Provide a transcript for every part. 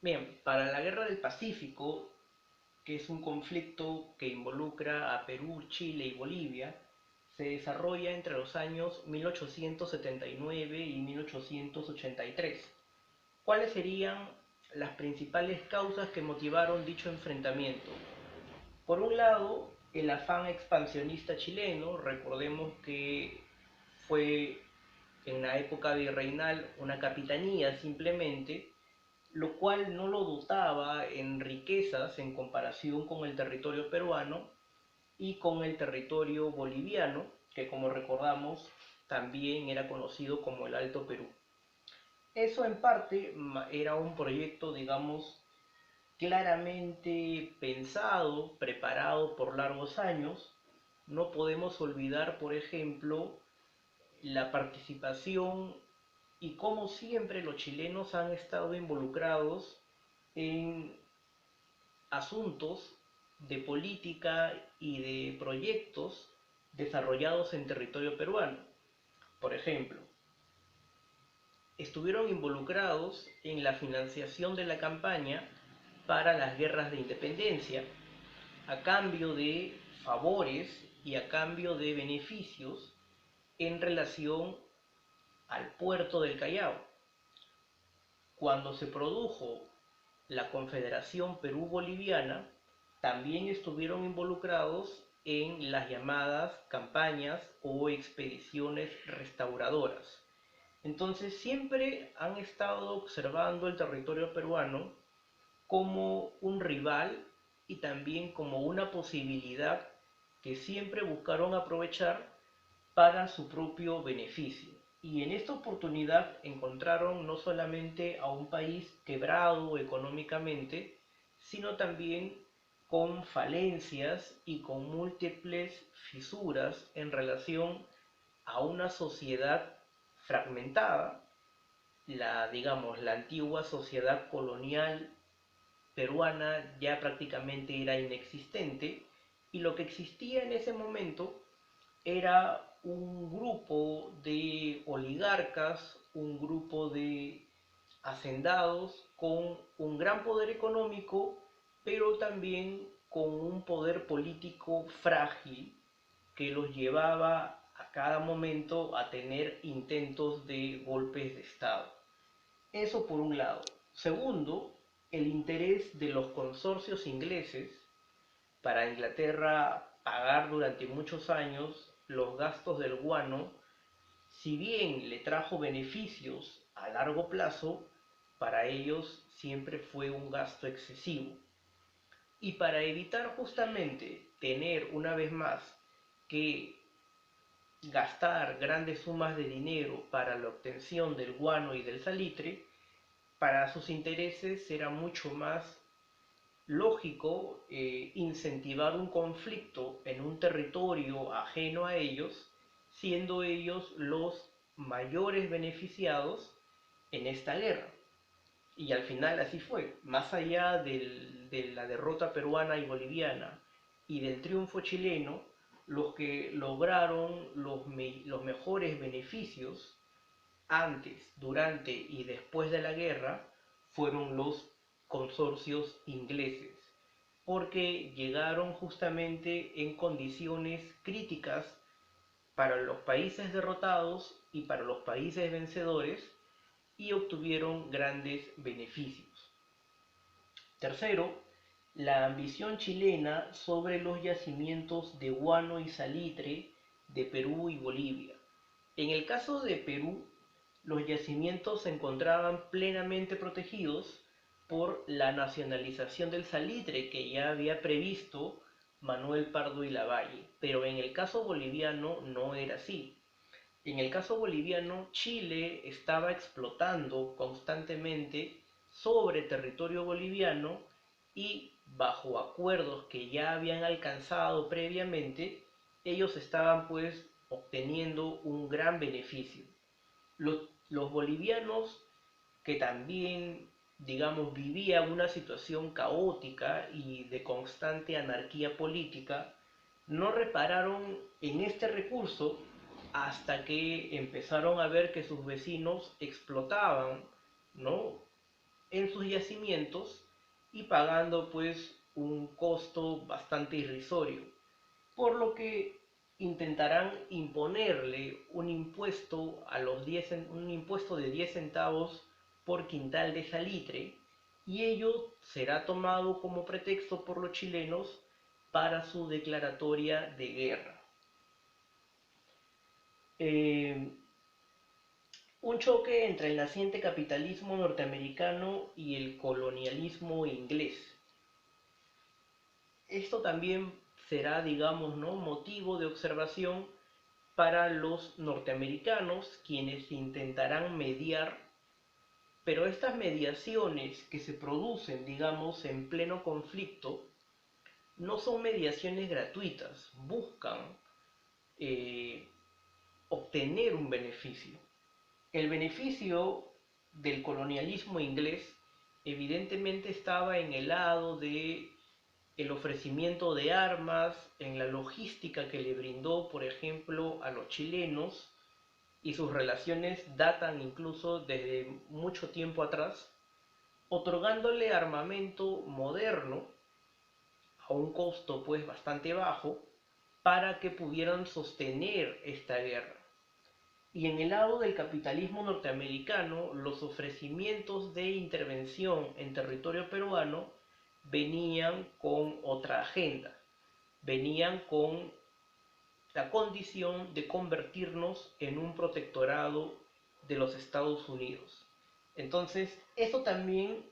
Bien, para la Guerra del Pacífico, que es un conflicto que involucra a Perú, Chile y Bolivia, se desarrolla entre los años 1879 y 1883. ¿Cuáles serían las principales causas que motivaron dicho enfrentamiento? Por un lado, el afán expansionista chileno. Recordemos que fue en la época virreinal una capitanía simplemente, lo cual no lo dotaba en riquezas en comparación con el territorio peruano y con el territorio boliviano, que como recordamos también era conocido como el Alto Perú. Eso en parte era un proyecto, digamos, claramente pensado, preparado por largos años. No podemos olvidar, por ejemplo, la participación y cómo siempre los chilenos han estado involucrados en asuntos de política y de proyectos desarrollados en territorio peruano. Por ejemplo, estuvieron involucrados en la financiación de la campaña para las guerras de independencia, a cambio de favores y a cambio de beneficios en relación al puerto del Callao. Cuando se produjo la Confederación Perú-Boliviana, también estuvieron involucrados en las llamadas campañas o expediciones restauradoras. Entonces siempre han estado observando el territorio peruano como un rival y también como una posibilidad que siempre buscaron aprovechar para su propio beneficio. Y en esta oportunidad encontraron no solamente a un país quebrado económicamente, sino también con falencias y con múltiples fisuras en relación a una sociedad fragmentada, la antigua sociedad colonial peruana ya prácticamente era inexistente, y lo que existía en ese momento era un grupo de oligarcas, un grupo de hacendados con un gran poder económico, pero también con un poder político frágil que los llevaba a cada momento a tener intentos de golpes de Estado. Eso por un lado. Segundo, el interés de los consorcios ingleses para Inglaterra pagar durante muchos años los gastos del guano, si bien le trajo beneficios a largo plazo, para ellos siempre fue un gasto excesivo. Y para evitar justamente tener una vez más que gastar grandes sumas de dinero para la obtención del guano y del salitre, para sus intereses era mucho más lógico incentivar un conflicto en un territorio ajeno a ellos, siendo ellos los mayores beneficiados en esta guerra. Y al final así fue. Más allá de la derrota peruana y boliviana y del triunfo chileno, los que lograron los mejores beneficios antes, durante y después de la guerra fueron los consorcios ingleses, porque llegaron justamente en condiciones críticas para los países derrotados y para los países vencedores, y obtuvieron grandes beneficios. Tercero, la ambición chilena sobre los yacimientos de guano y salitre de Perú y Bolivia. En el caso de Perú, los yacimientos se encontraban plenamente protegidos por la nacionalización del salitre que ya había previsto Manuel Pardo y Lavalle, pero en el caso boliviano no era así. En el caso boliviano, Chile estaba explotando constantemente sobre territorio boliviano, y bajo acuerdos que ya habían alcanzado previamente, ellos estaban pues obteniendo un gran beneficio. Los bolivianos, que también, digamos, vivían una situación caótica y de constante anarquía política, no repararon en este recurso hasta que empezaron a ver que sus vecinos explotaban, ¿no?, en sus yacimientos y pagando pues un costo bastante irrisorio, por lo que intentarán imponerle un impuesto un impuesto de 10 centavos por quintal de salitre, y ello será tomado como pretexto por los chilenos para su declaratoria de guerra. Eh, un choque entre el naciente capitalismo norteamericano y el colonialismo inglés. Esto también será, digamos, ¿no?, motivo de observación para los norteamericanos, quienes intentarán mediar, pero estas mediaciones que se producen, digamos, en pleno conflicto, no son mediaciones gratuitas, buscan eh, obtener un beneficio. El beneficio del colonialismo inglés evidentemente estaba en el lado de el ofrecimiento de armas, en la logística que le brindó, por ejemplo, a los chilenos, y sus relaciones datan incluso desde mucho tiempo atrás, otorgándole armamento moderno a un costo pues bastante bajo para que pudieran sostener esta guerra. Y en el lado del capitalismo norteamericano, los ofrecimientos de intervención en territorio peruano venían con otra agenda, venían con la condición de convertirnos en un protectorado de los Estados Unidos. Entonces, esto también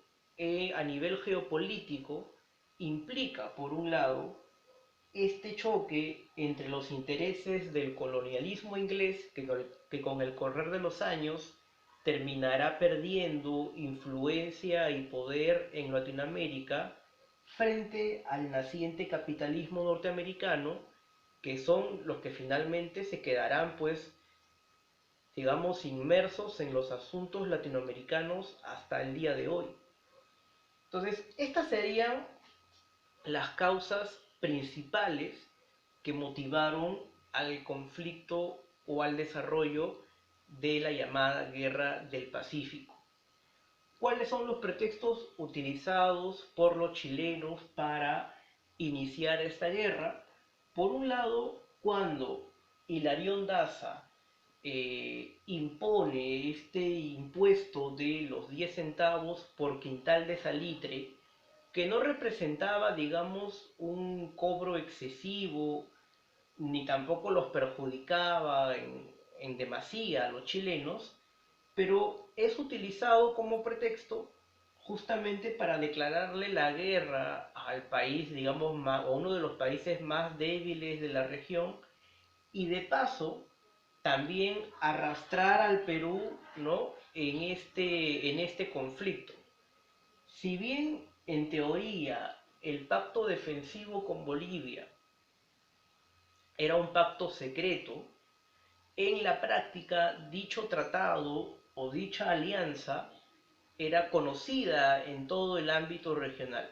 a nivel geopolítico implica, por un lado, este choque entre los intereses del colonialismo inglés, que con el correr de los años terminará perdiendo influencia y poder en Latinoamérica, frente al naciente capitalismo norteamericano, que son los que finalmente se quedarán, pues, digamos, inmersos en los asuntos latinoamericanos hasta el día de hoy. Entonces, estas serían las causas principales que motivaron al conflicto o al desarrollo de la llamada Guerra del Pacífico. ¿Cuáles son los pretextos utilizados por los chilenos para iniciar esta guerra? Por un lado, cuando Hilarión Daza impone este impuesto de los 10 centavos por quintal de salitre, que no representaba, digamos, un cobro excesivo, ni tampoco los perjudicaba en demasía a los chilenos, pero es utilizado como pretexto justamente para declararle la guerra al país, digamos, o uno de los países más débiles de la región, y de paso también arrastrar al Perú, ¿no?, en este conflicto. Si bien en teoría el pacto defensivo con Bolivia era un pacto secreto, en la práctica dicho tratado o dicha alianza era conocida en todo el ámbito regional.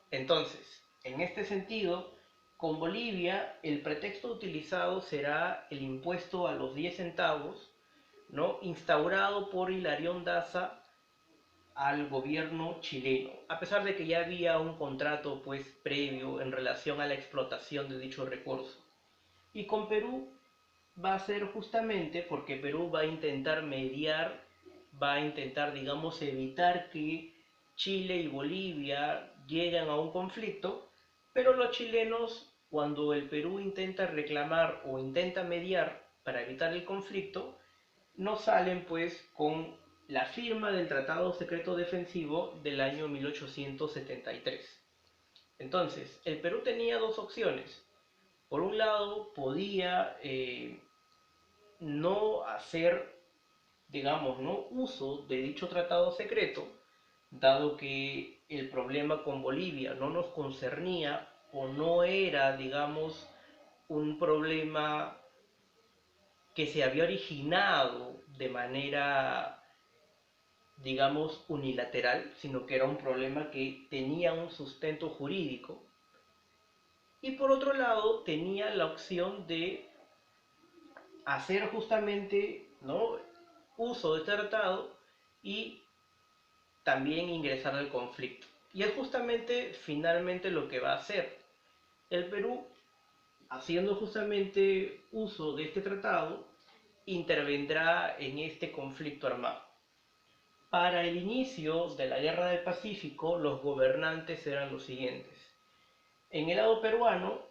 Entonces, en este sentido, con Bolivia el pretexto utilizado será el impuesto a los 10 centavos, ¿no?, instaurado por Hilarión Daza al gobierno chileno, a pesar de que ya había un contrato pues previo en relación a la explotación de dicho recurso. Y con Perú va a ser justamente porque Perú va a intentar mediar, va a intentar, digamos, evitar que Chile y Bolivia lleguen a un conflicto, pero los chilenos, cuando el Perú intenta reclamar o intenta mediar para evitar el conflicto, no salen pues con la firma del Tratado Secreto Defensivo del año 1873. Entonces, el Perú tenía dos opciones. Por un lado, podía no hacer, digamos, ¿no?, uso de dicho tratado secreto, dado que el problema con Bolivia no nos concernía o no era, digamos, un problema que se había originado de manera, digamos, unilateral, sino que era un problema que tenía un sustento jurídico. Y por otro lado, tenía la opción de hacer justamente, ¿no?, uso de este tratado y también ingresar al conflicto. Y es justamente finalmente lo que va a hacer. El Perú, haciendo justamente uso de este tratado, intervendrá en este conflicto armado. Para el inicio de la Guerra del Pacífico, los gobernantes eran los siguientes. En el lado peruano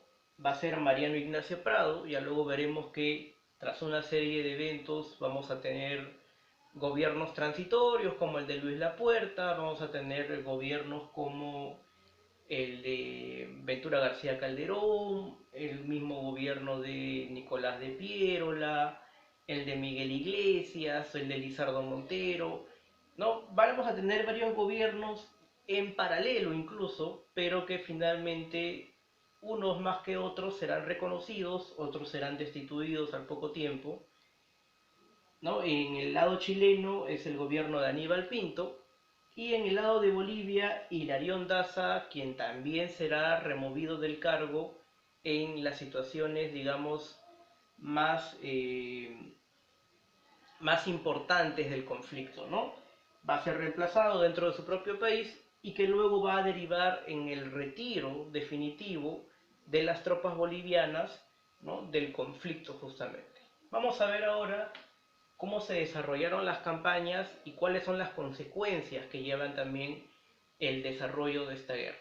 va a ser Mariano Ignacio Prado, ya luego veremos que tras una serie de eventos vamos a tener gobiernos transitorios como el de Luis Lapuerta, vamos a tener gobiernos como el de Ventura García Calderón, el mismo gobierno de Nicolás de Piérola, el de Miguel Iglesias, el de Lizardo Montero, ¿no? Vamos a tener varios gobiernos en paralelo incluso, pero que finalmente unos más que otros serán reconocidos, otros serán destituidos al poco tiempo, ¿no? En el lado chileno es el gobierno de Aníbal Pinto y en el lado de Bolivia Hilarión Daza, quien también será removido del cargo en las situaciones, digamos, más, más importantes del conflicto, ¿no? Va a ser reemplazado dentro de su propio país y que luego va a derivar en el retiro definitivo de las tropas bolivianas, ¿no? Del conflicto justamente. Vamos a ver ahora cómo se desarrollaron las campañas y cuáles son las consecuencias que llevan también el desarrollo de esta guerra.